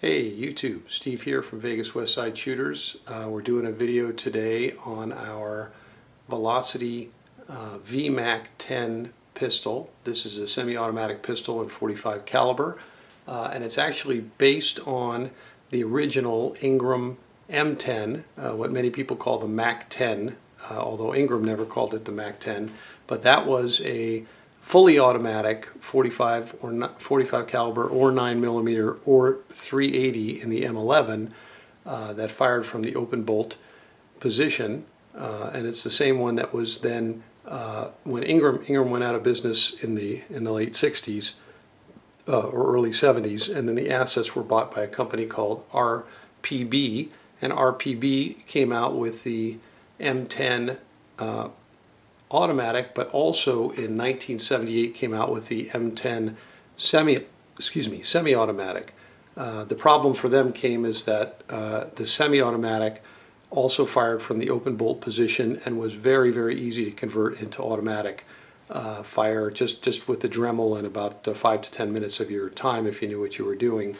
Hey YouTube, Steve here from Vegas Westside Shooters. We're doing a video today on our Velocity VMAC 10 pistol. This is a semi-automatic pistol in .45 caliber, and it's actually based on the original Ingram M10, what many people call the MAC 10, although Ingram never called it the MAC 10. But that was a fully automatic 45 caliber or 9mm or 380 in the M11 that fired from the open bolt position, and it's the same one that was then when Ingram went out of business in the late 60s or early 70s, and then the assets were bought by a company called RPB, and RPB came out with the M10 automatic, but also in 1978 came out with the M10 semi-automatic. The problem for them came is that the semi-automatic also fired from the open bolt position and was very, very easy to convert into automatic fire just with the Dremel in about 5 to 10 minutes of your time if you knew what you were doing.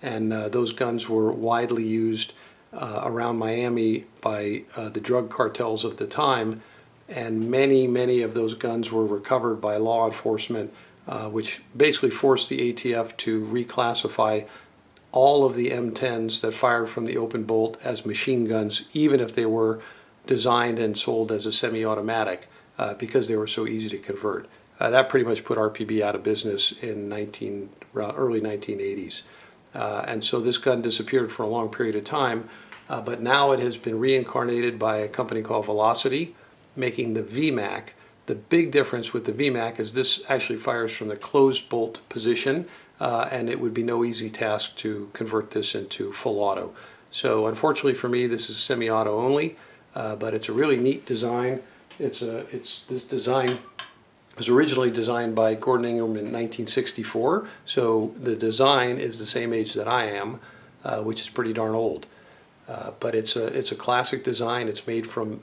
And those guns were widely used around Miami by the drug cartels of the time, and many of those guns were recovered by law enforcement, which basically forced the ATF to reclassify all of the M10s that fired from the open bolt as machine guns, even if they were designed and sold as a semi-automatic, because they were so easy to convert. That pretty much put RPB out of business in early 1980s. And so this gun disappeared for a long period of time, but now it has been reincarnated by a company called Velocity, making the VMAC. The big difference with the VMAC is this actually fires from the closed bolt position, and it would be no easy task to convert this into full auto. So unfortunately for me, this is semi-auto only, but it's a really neat design. This design was originally designed by Gordon Ingram in 1964, so the design is the same age that I am, which is pretty darn old. But it's a classic design. It's made from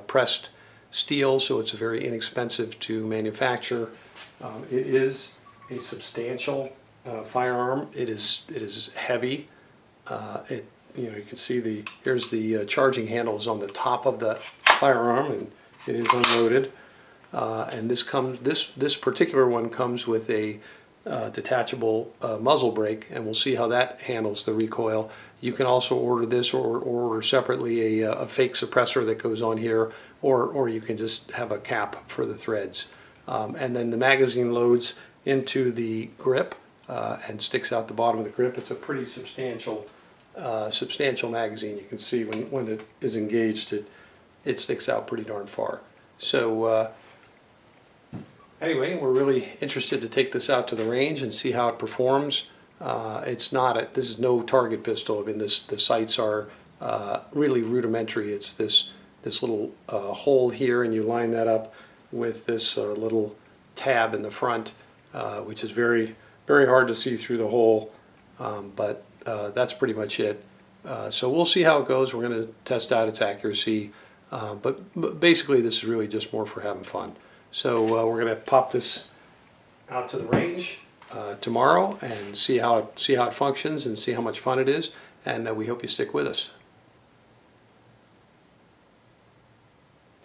pressed steel, so it's very inexpensive to manufacture. It is a substantial firearm. It is heavy. You can see here's the charging handle is on the top of the firearm, and it is unloaded. And this particular one comes with a detachable muzzle brake, and we'll see how that handles the recoil. You can also order this or order separately a fake suppressor that goes on here, or you can just have a cap for the threads. And then the magazine loads into the grip and sticks out the bottom of the grip. It's a pretty substantial magazine. You can see when it is engaged, it sticks out pretty darn far. So anyway, we're really interested to take this out to the range and see how it performs. This is no target pistol. I mean, the sights are really rudimentary. It's this little hole here, and you line that up with this little tab in the front, which is very, very hard to see through the hole, but that's pretty much it. So we'll see how it goes. We're going to test out its accuracy, but basically this is really just more for having fun. So we're going to pop this out to the range tomorrow and see how it functions and see how much fun it is, and we hope you stick with us.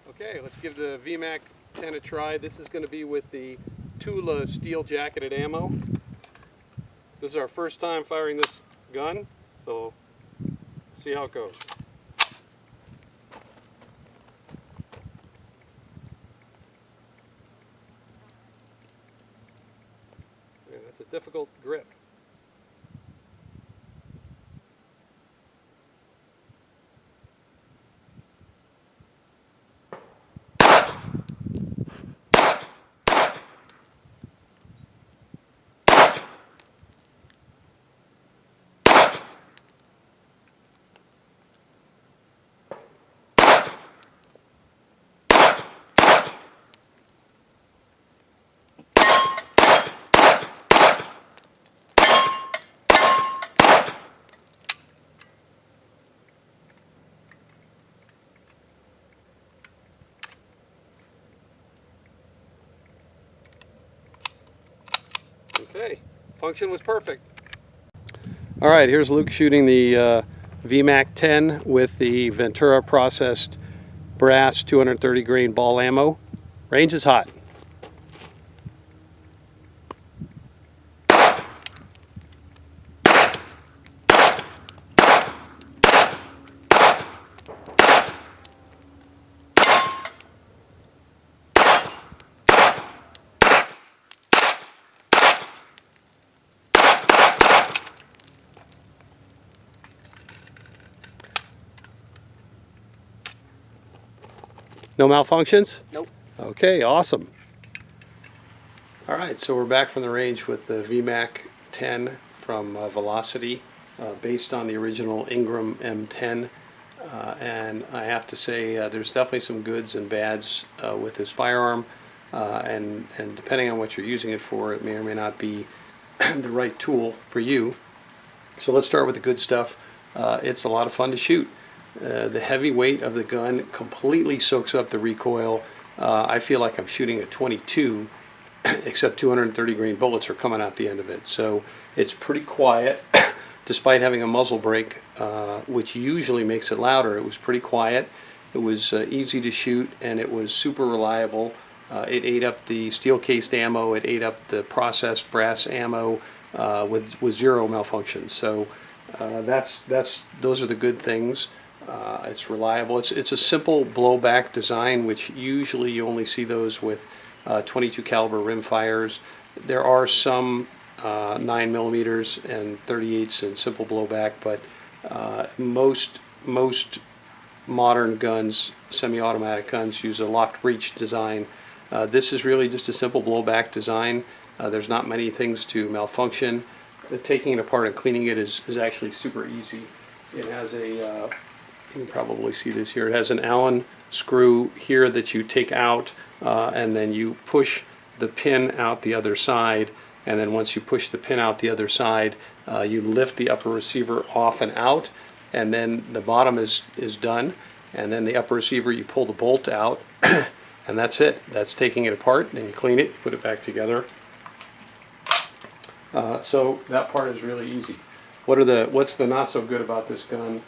Okay, let's give the VMAC 10 a try. This is going to be with the Tula steel jacketed ammo. This is our first time firing this gun, so see how it goes. And that's a difficult grip. Okay, function was perfect. All right, here's Luke shooting the VMAC 10 with the Ventura processed brass 230 grain ball ammo. Range is hot. No malfunctions? Nope. Okay, awesome. All right, so we're back from the range with the VMAC 10 from Velocity, based on the original Ingram M10. And I have to say there's definitely some goods and bads with this firearm, and depending on what you're using it for, it may or may not be the right tool for you. So let's start with the good stuff. It's a lot of fun to shoot. The heavy weight of the gun completely soaks up the recoil. I feel like I'm shooting a 22, except 230 grain bullets are coming out the end of it. So it's pretty quiet, despite having a muzzle brake, which usually makes it louder. It was pretty quiet. It was easy to shoot, and it was super reliable. It ate up the steel-cased ammo. It ate up the processed brass ammo with zero malfunctions. So those are the good things. It's reliable. It's a simple blowback design, which usually you only see those with 22 caliber rim fires. There are some 9mm and 38s in simple blowback, but most modern guns, semi-automatic guns, use a locked breech design. This is really just a simple blowback design. There's not many things to malfunction. Taking it apart and cleaning it is actually super easy. It has a you can probably see this here. It has an Allen screw here that you take out, and then you push the pin out the other side, and then once you push the pin out the other side, you lift the upper receiver off and out, and then the bottom is done, and then the upper receiver, you pull the bolt out, and that's it. That's taking it apart. Then you clean it, you put it back together. So that part is really easy. What's the not so good about this gun?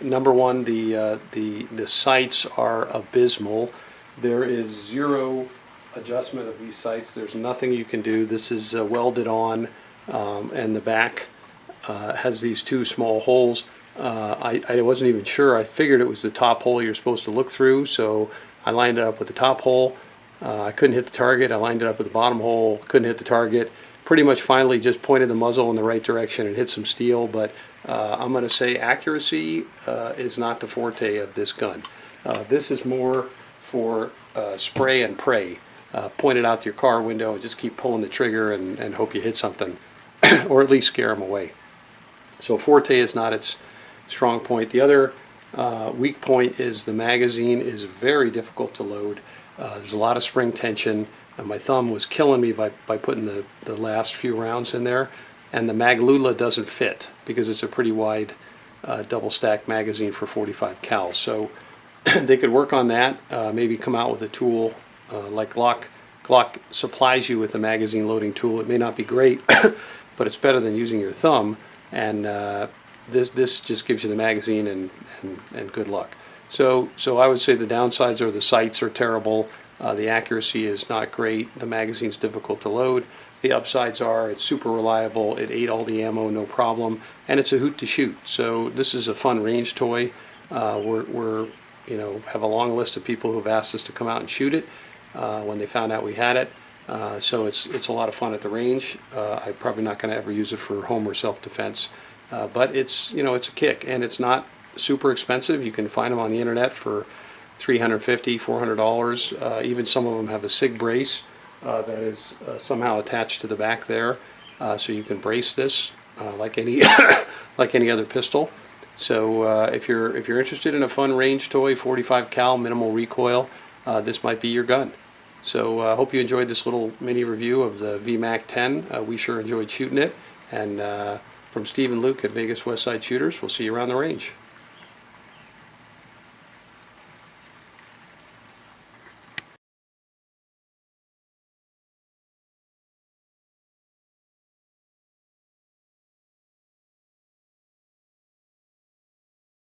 Number one, the sights are abysmal. There is zero adjustment of these sights. There's nothing you can do. This is welded on, and the back has these two small holes. I wasn't even sure. I figured it was the top hole you're supposed to look through, so I lined it up with the top hole. I couldn't hit the target. I lined it up with the bottom hole. Couldn't hit the target. Pretty much finally just pointed the muzzle in the right direction and hit some steel, but I'm going to say accuracy is not the forte of this gun. This is more for spray and pray. Point it out to your car window and just keep pulling the trigger and hope you hit something, or at least scare them away. So forte is not its strong point. The other weak point is the magazine is very difficult to load. There's a lot of spring tension, and my thumb was killing me by putting the last few rounds in there. And the Maglula doesn't fit because it's a pretty wide double stack magazine for 45 cal. So they could work on that, maybe come out with a tool like Glock. Glock supplies you with a magazine loading tool. It may not be great, but it's better than using your thumb. And this just gives you the magazine and good luck. So I would say the downsides are the sights are terrible. The accuracy is not great. The magazine's difficult to load. The upsides are it's super reliable. It ate all the ammo, no problem, and it's a hoot to shoot. So this is a fun range toy. We're have a long list of people who've asked us to come out and shoot it when they found out we had it. So it's a lot of fun at the range. I'm probably not going to ever use it for home or self-defense, but it's it's a kick, and it's not super expensive. You can find them on the internet for $350, $400. Even some of them have a SIG brace that is somehow attached to the back there, so you can brace this like any like any other pistol. So if you're interested in a fun range toy, 45 cal, minimal recoil, this might be your gun. So I hope you enjoyed this little mini review of the VMAC 10. We sure enjoyed shooting it. And from Steve and Luke at Vegas Westside Shooters, we'll see you around the range.